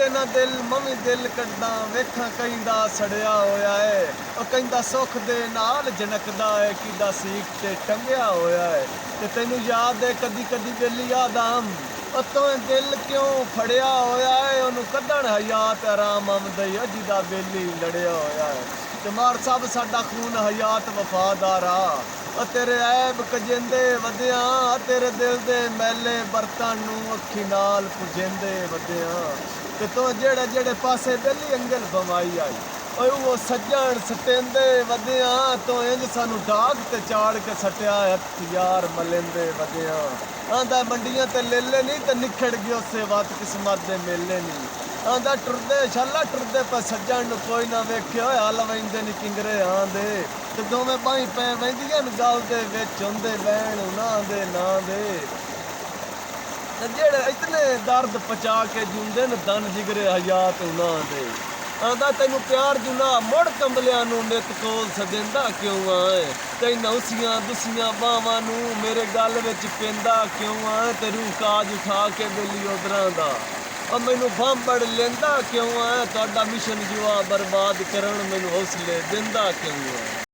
कड्डे ना दिल मवी दिल कड्डा वेखा कईंदा सड़िया होया है और कईंदा सुख दे नाल झनकदा है किदा सीख ते टंगिया होया है ते तैनू याद है कदी कदी बेली आदम और तों दिल क्यों फड़िया होया है ओनू कड्डण हयात आराम आमदई जिदा बेली लड़िया होया है ते मार सब साडा खून हयात वफादारा और तेरे ऐब कजेंदे वधिया तेरे दिल दे मैले बर्तन नू अखी नाल पुजेंदे वधिया ते तो जेड़े जेड़े पासे बेली अंगल बमाई आई ओए वो सज्जन सटेंदे वधिया तो इंज सानू डाग ते चाड़ के सटिया हथियार मलेंदे वधिया आंदा मंडियां ते लेले नहीं ते निखड़ गयो से बात किस्मत दे मेले नहीं आंदा टुरदे शाला टुरदे पर सज्जन नू कोई ना वेख्यो हल वैंदे नी किंगरे आंदे ते दोवें बाहीं पै वैंदियां न गल दे विच हुंदे बैण उन्हां दे नां दे ते जेड़े इतने दर्द पचा के जिंदे न दन जिगरे हयात उन्हां दे आंदा तैनू प्यार जुना मुड़ कंबलियां नू नित कोल सदेंदा क्यों आए तैनू उसियां दुसियां बावां नू मेरे गल विच पेंदा क्यों आए ते रूह काज उठा के बेली उधरां दा और मैनू भांबड़ लेंदा क्यों है तुहाडा मिशन जुआ बर्बाद करन मैनू हौसले देंदा क्यों है।